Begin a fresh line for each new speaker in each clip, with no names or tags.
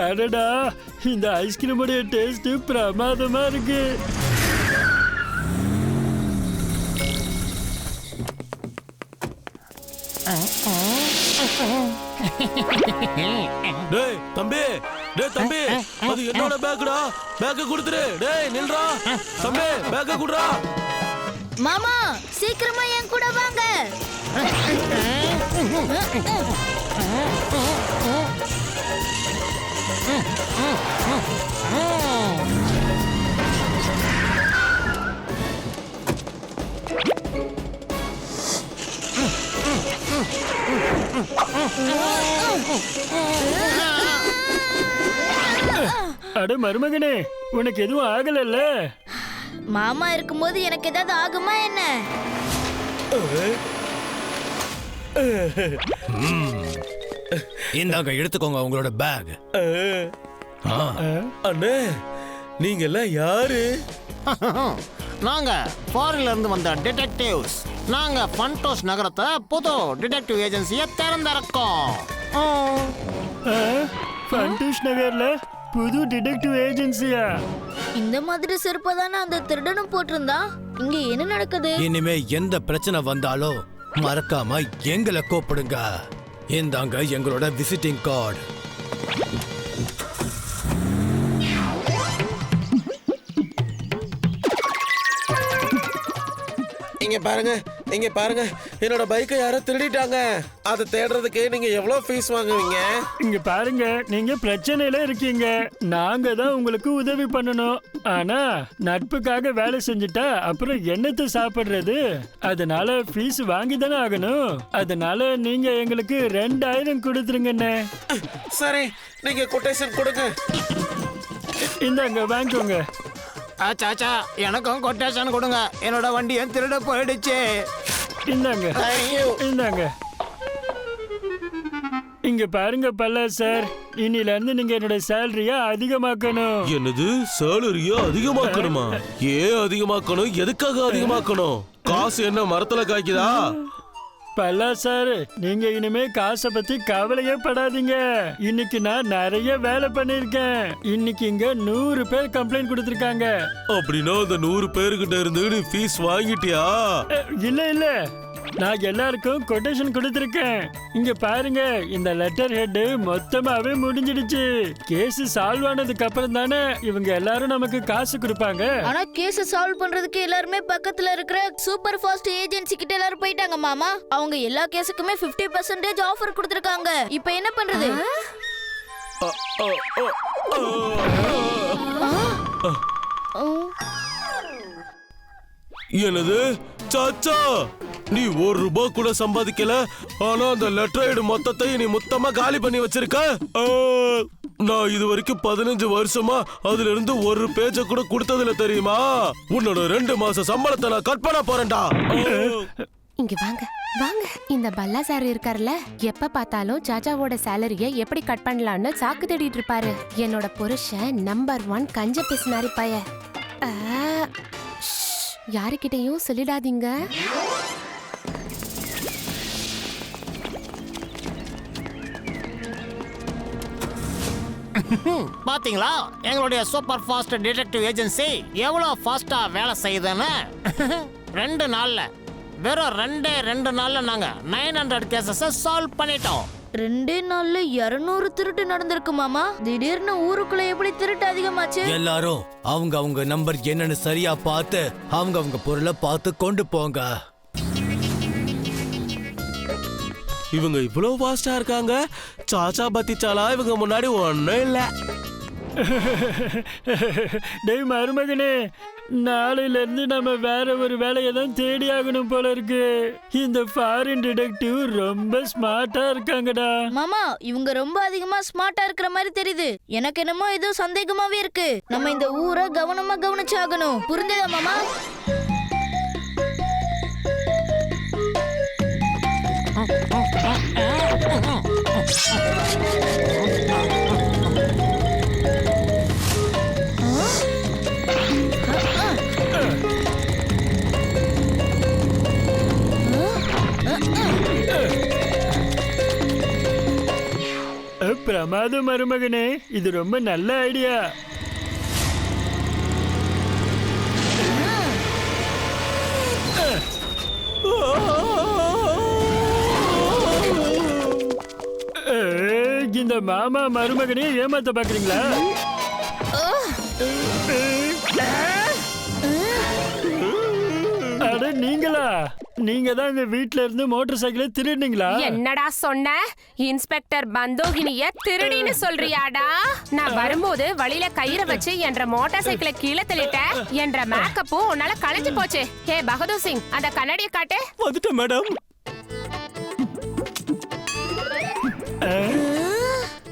அடடா, இந்த ஐஸ்கிரீமுடைய டேஸ்ட் பிரமாதமா இருக்கு.
டேய் தம்பி, அது என்னோட பேக்குடா. பேக்க குடுத்துரு. டேய் நில்றா. தம்பி பேக்க குடுறா.
மாமா சீக்கிரமா என் கூட வாங்க.
அட மருமகனே, உனக்கு எதுவும் ஆகலல்ல?
மாமா இருக்கும்போது எனக்கு ஏதாவது ஆகுமா என்ன?
இந்தாங்க எடுத்துக்கோங்க உங்களோட பேக்.
அண்ணே, நீங்க எல்லாம் யாரு?
நாங்க ஃபாரின்ல இருந்து வந்த டிடெக்டிவ்ஸ். நாங்க ஃபன்டோஸ் நகரத்தை புது டிடெக்டிவ் ஏஜென்சியை திறந்திருக்கோம்.
ஃபன்டோஸ் நகர்ல புது டிடெக்டிவ் ஏஜென்சியா?
இந்த மாதிரி செருப்பை தானே அந்த திருடனும் போட்டிருந்தா. இங்க என்ன நடக்குது?
இனிமே எந்த பிரச்சனை வந்தாலும் மறக்காம எங்களை கூப்பிடுங்க. இந்தாங்க எங்களோட விசிட்டிங் கார்டு.
இங்க பாருங்க, என்னோட பைக்கை யாரோ திருடிட்டாங்க. அதை தேடுறதுக்கு நீங்க எவ்வளவு ஃபீஸ் வாங்குவீங்க?
இங்க பாருங்க, நீங்க பிரச்சனையில இருக்கீங்க. நாங்க தான் உங்களுக்கு உதவி பண்ணணும். ஆனா நட்புக்காக வேலை செஞ்சுட்டா அப்புறம் என்னத்தை சாப்பிடுறது? அதனால ஃபீஸ் வாங்கி தானே ஆகணும். அதனால நீங்க எங்களுக்கு 2000 கொடுத்துருங்கண்ணே.
சரி, நீங்க கொட்டேஷன் கொடுங்க.
இந்தாங்க வாங்கிக்கோங்க.
ஆச்சா எனக்கும் கொட்டேஷன் கொடுங்க. என்னோட வண்டியை திருட போயிடுச்சு.
இந்தாங்க இந்தாங்க. இங்க பாருங்க பல்லா சார், இன்னில இருந்து நீங்க என்னோட சேலரியா அதிகமாக்கணும்.
என்னது, சேலரியா அதிகமாக்கணுமா? ஏன் அதிகமாக்கணும்? எதுக்காக அதிகமாக்கணும்? காசு என்ன மரத்துல காய்க்குதா?
பல்லா சார், நீங்க இனிமே காசை பத்தி கவலையே படாதீங்க. இன்னைக்கு நான் நிறைய வேலை பண்ணிருக்கேன். இன்னைக்கு இங்க 100 பேர் கம்ப்ளைண்ட் கொடுத்திருக்காங்க.
அப்படின்னா அந்த 100 பேருக்கிட்ட இருந்து நீ ஃபீஸ் வாங்கிட்டியா?
இல்ல, நான் எல்லாருக்கும் கொட்டேஷன் கொடுத்திருக்கேன். இங்க பாருங்க, இந்த லெட்டர் ஹெட் மொத்தமாவே முடிஞ்சிடுச்சு. கேஸ் சால்வ் ஆனதுக்கு அப்புறம் தானே இவங்க எல்லாரும் நமக்கு காசு கொடுப்பாங்க.
ஆனா கேஸ் சால்வ் பண்றதுக்கு எல்லாருமே பக்கத்துல இருக்கிற சூப்பர் ஃபாஸ்ட் ஏஜென்சி கிட்ட எல்லாரும் போயிட்டாங்க மாமா. அவங்க எல்லா கேஸுக்குமே 50% ஆஃபர் கொடுத்திருக்காங்க. இப்போ என்ன பண்றது?
என்னது சாச்சா, நீ 1 ரூபாய் கூட சம்பாதிக்கல. ஆனா அந்த லெட்டர் ஹெட் மொத்தத்தை நீ மொத்தமா காலி பண்ணி வச்சிருக்க. நான் இது வரைக்கும் 15 வருஷமா அதுல இருந்து ஒரு பேஜ கூட கொடுத்ததுல தெரியுமா? உன்னோட 2 மாச சம்பளத்தை நான் கட் பண்ண போறேன்டா.
இங்க வாங்க வாங்க. இந்த பல்லா சார் இருக்காருல்ல, எப்ப பார்த்தாலும் சாச்சாவோட சேலரிய எப்படி கட் பண்ணலாம்னு சாக்கு தேடிட்டு இருப்பாரு. என்னோட புருஷன் நம்பர் 1 கஞ்ச பிசினாரி பைய. யாருக்கிட்டையும் சொல்லிடாதீங்க.
பாத்தீங்களா எங்களுடைய சூப்பர் ஃபாஸ்ட் டிடெக்டிவ் ஏஜென்சி எவ்வளவு ஃபாஸ்டா வேலை செய்யுதுன்னு? 2 நாள்ல, வெறும் 2 நாள்ல நாங்க 900 கேசஸ சால்வ் பண்ணிட்டோம்.
2 நாள்ல 200 திருட்டு நடந்திருக்கு மாமா. திடீர்னு ஊருக்குள்ள எப்படி திருட்டு அதிகமாச்சு?
எல்லாரும் அவங்க நம்பர் என்னன்னு சரியா பார்த்து அவங்க பொருளை பார்த்து கொண்டு போங்க.
இவங்க இவ்வளவு ஃபாஸ்டா இருக்காங்க. சாச்சா பத்திச்சாலா இவங்க முன்னாடி ஒண்ணும் இல்ல.
டேய் மருமகனே, நாளையில இருந்து நம்ம வேற ஒரு வேலையை தான் தேடி ஆகணும் போல இருக்கு. இந்த ஃபாரின் டிடெக்டிவ் ரொம்ப ஸ்மார்ட்டா இருக்காங்கடா.
மாமா இவங்க ரொம்ப அதிகமா ஸ்மார்ட்டா இருக்கிற மாதிரி தெரியுது. எனக்கு என்னமோ ஏதோ சந்தேகமாவே இருக்கு. நம்ம இந்த ஊரை கவனமா கவனிச்சாகணும். புரிஞ்சதா மாமா?
பிரமாதம் மருமகனே, இது ரொம்ப நல்ல ஐடியா. இந்த மாமா மருமகனே ஏமாத்த பாக்குறீங்களா? அட நீங்களா? நீங்க தான் இந்த வீட்ல இருந்து மோட்டார் சைக்கிளை திருடுனீங்களா?
என்னடா சொன்ன? இன்ஸ்பெக்டர் பந்தோகினிய திருடின்னு சொல்றியாடா? நான் வரும்போது வழியில கயிறை வச்சு என்ற மோட்டார் சைக்கிளை கீழே தள்ளிட்ட. என்ற மேக்கப்பும் உன்னால களைஞ்சு போச்சு. ஹே பகதூர் சிங், அந்த கண்ணாடியை காட்டு.
வந்துட்டேன் மேடம்.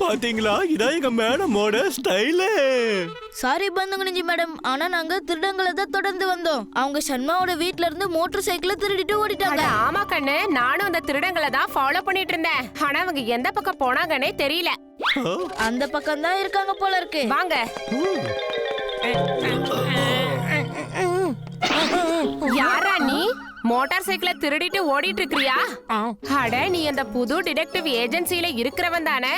பாத்தீங்களா, இதான் எங்க மேடமோட ஸ்டைலு.
சாரி பந்துகுனிஞ்சி மேடம், ஆனா நாங்க திருடங்களை தான் தொடர்ந்து வந்தோம். அவங்க சர்மாவோட வீட்ல இருந்து மோட்டார் சைக்கிளை திருடிட்டு ஓடிட்டாங்க.
அட ஆமா கண்ணு, நானும் அந்த திருடங்களை தான் ஃபாலோ பண்ணிட்டு இருந்தேன். ஆனா அவங்க எந்த பக்கம் போனாங்கன்னே தெரியல.
அந்த பக்கம் தான் இருக்காங்க போல இருக்கு.
வாங்க. யாரா நீ? மோட்டார் சைக்கிளை திருடிட்டு ஓடிட்டு இருக்கறியா? அட நீ அந்த புது டிடெக்டிவ் ஏஜென்சில இருக்கிறவன் தானே?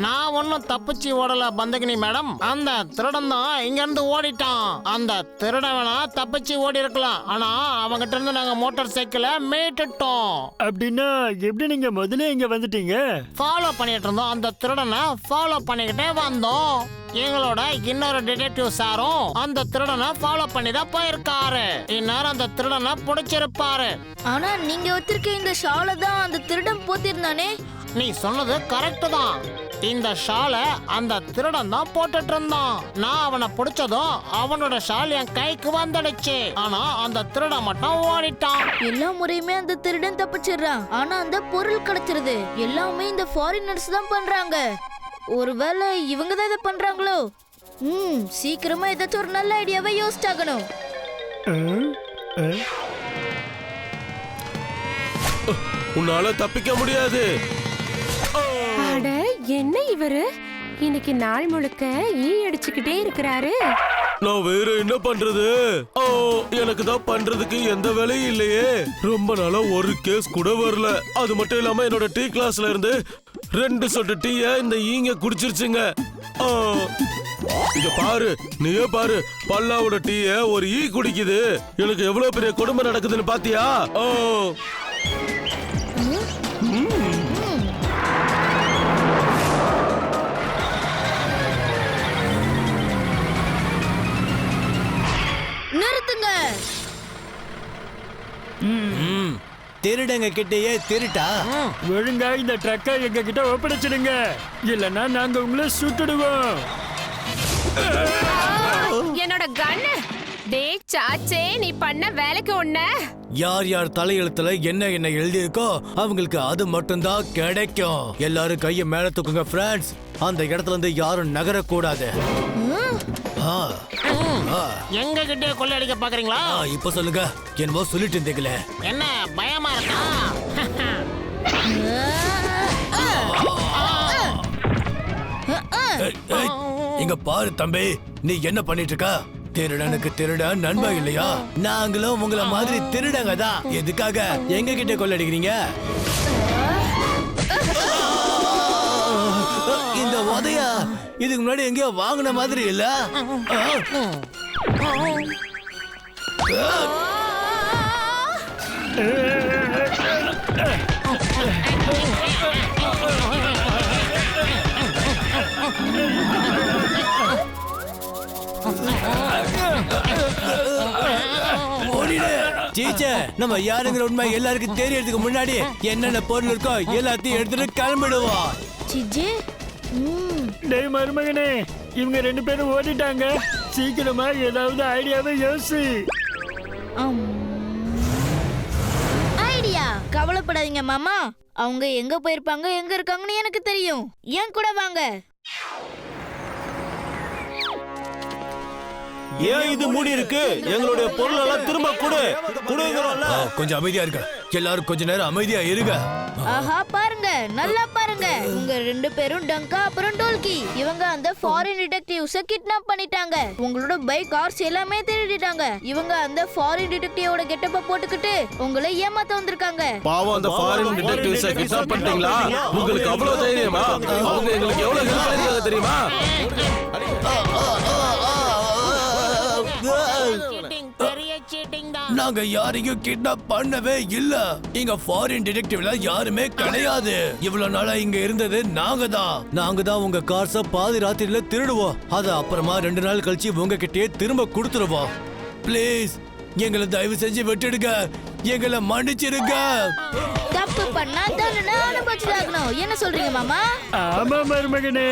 நான் ஒன்னும் தப்பிச்சு ஓடல பந்தகினி மேடம். அந்த திருடன் தான் இங்க இருந்து ஓடிட்டான். அந்த திருடவனா தப்பிச்சு ஓடி இருக்கலாம், ஆனா அவங்கிட்ட இருந்து நாங்க மோட்டார் சைக்கிளை மீட்டுட்டோம்.
அப்படின்னா எப்படி நீங்க முதல்ல இங்க வந்துட்டீங்க?
ஃபாலோ பண்ணிட்டு இருந்தோம். அந்த திருடனை ஃபாலோ பண்ணிக்கிட்டே வந்தோம். எங்களோட இன்னொரு டிடெக்டிவ் சாரும் அந்த திருடனை ஃபாலோ பண்ணி தான் போயிருக்காரு. இந்நேரம் அந்த திருடனை பிடிச்சிருப்பாரு.
ஆனா நீங்க வச்சிருக்க இந்த ஷாலை தான் அந்த திருடன் போத்திருந்தானே.
நீ சொன்னது கரெக்ட் தான். இந்த ஷாலை அந்த திருடன் தான் போட்டுட்டு இருந்தான். நான் அவனை பிடிச்சதும் அவனோட ஷால் என் கைக்கு வந்துடுச்சு. ஆனா அந்த திருடன் மட்டும் ஓடிட்டான்.
எல்லா முறையுமே அந்த திருடன் தப்பிச்சிடுறான், ஆனா அந்த பொருள் கிடைச்சிருது. எல்லாமே இந்த ஃபாரினர்ஸ் தான் பண்றாங்க. ஒருவேளை இவங்க தான் இதை பண்றாங்களோ? சீக்கிரமா ஏதாச்சும் ஒரு நல்ல ஐடியாவை யோசிச்சாகணும்.
உன்னால தப்பிக்க முடியாது.
அட என்ன இவரு இன்னைக்கு நாள் முழுக்க ஈ அடிச்சுக்கிட்டே இருக்கிறாரு.
நான் வேற என்ன பண்றது? எனக்கு தான் பண்றதுக்கு எந்த வேலையும் இல்லையே. ரொம்ப நாளா ஒரு கேஸ் கூட வரல. அது மட்டும் இல்லாம என்னோட டீ கிளாஸ்ல இருந்து 2 சொட்டு டீய இந்த ஈங்க குடிச்சிருச்சுங்க. இங்க பாரு, நீயே பாரு, பல்லாவோட டீய ஒரு ஈ குடிக்குது. எனக்கு எவ்வளவு பெரிய கொடுமை நடக்குதுன்னு பாத்தியா?
நிறுத்துங்க.
திருடங்க கிட்டயே திருட்டா?
ஒழுங்கா இந்த ட்ரக்கை எங்க கிட்ட ஒப்படைச்சிடுங்க, இல்லன்னா நாங்க உங்களை சுட்டுடுவோம்.
என்னோட கண்ணு. டேய் சாச்சே, நீ பண்ண வேலைக்கு ஒண்ணு.
யார் யார் தலையெழுத்துல என்ன என்ன எழுதி இருக்கோ அவங்களுக்கு அது மட்டும் தான் கிடைக்கும். எல்லாரும் கைய மேல தூக்குங்க ஃப்ரெண்ட்ஸ். அந்த இடத்துல இருந்து யாரும் நகரக்கூடாது.
எங்க கிட்டே கொள்ளையடிக்க பாக்குறீங்களா?
இப்ப சொல்லுங்க, என்னமோ சொல்லிட்டு இருந்தீங்களே.
என்ன பயமா இருக்கா?
இங்க பாரு தம்பி, நீ என்ன பண்ணிட்டு இருக்க? திருடனுக்கு திருடன் நண்பா இல்லையா? நாங்களும் உங்கள மாதிரி திருடங்க தான். எதுக்காக எங்க கிட்ட கொள்ளடிக்கிறீங்க? இந்த உதையா இதுக்கு முன்னாடி எங்கேயோ வாங்கின மாதிரி இல்ல? சீச்சே, நம்ம யாருங்கிற உண்மை எல்லாருக்கும் தெரியறதுக்கு முன்னாடி என்னென்ன பொருள் இருக்கோ எல்லாத்தையும் எடுத்துட்டு கிளம்பிடுவோம்.
சிஜே,
டேய் மருமகனே, இவங்க 2 பேரும் ஓடிட்டாங்க. சீக்கிரமா ஏதாவது ஐடியாவை யோசி.
ஐடியா? கவலைப்படாதீங்க மாமா, அவங்க எங்க போயிருப்பாங்க, எங்க இருக்காங்கன்னு எனக்கு தெரியும். ஏன் கூட வாங்க.
ஏன் இது மூடி இருக்கு? எங்களுடைய பொருள் எல்லாம் திரும்ப கொடு.
கொஞ்சம் அமைதியா இருக்க. எல்லாரும் கொஞ்ச நேரம் அமைதியா இருங்க.
ஆஹா பாருங்க, நல்லா பாருங்க. உங்க 2 பேரும் டங்கா அப்புறம் டோல்கி இவங்க அந்த ஃபாரின் டிடெக்டிவ்ஸ கிட்னாப் பண்ணிட்டாங்க. உங்களோட பைக், கார்ஸ் எல்லாமே திருடிட்டாங்க. இவங்க அந்த ஃபாரின் டிடெக்டிவோட கெட்டப்ப போட்டுக்கிட்டு உங்களை ஏமாத்த வந்திருக்காங்க.
பாவம் அந்த ஃபாரின் டிடெக்டிவ்ஸை கிட்னாப் பண்ணிட்டீங்களா? உங்களுக்கு அவ்வளவு தைரியமா? அவங்க எங்களுக்கு எவ்வளவு ஹெல்ப் பண்ணிருக்காங்க தெரியுமா?
பெரிய சீட்டிங் தான்.
நாங்க யாரையும் கிட்னாப் பண்ணவே இல்ல. இங்க ஃபாரின் டிடெக்டிவ்ல யாருமே கிடையாது. இவ்வளவு நாளா இங்க இருந்தது நாங்க தான் உங்க கார்ஸ பாதி ராத்திரில திருடுவோம். அத அப்புறமா 2 நாள் கழிச்சு உங்ககிட்டயே திரும்ப கொடுத்துருவோம். ப்ளீஸ் எங்களை தயவு செஞ்சு விட்டுடுங்க. எங்களை மன்னிச்சிருங்க.
தப்பு பண்ணா தண்டனை அனுபவிச்சுதாகணும். என்ன சொல்றீங்க மாமா?
ஆமா மருமகனே.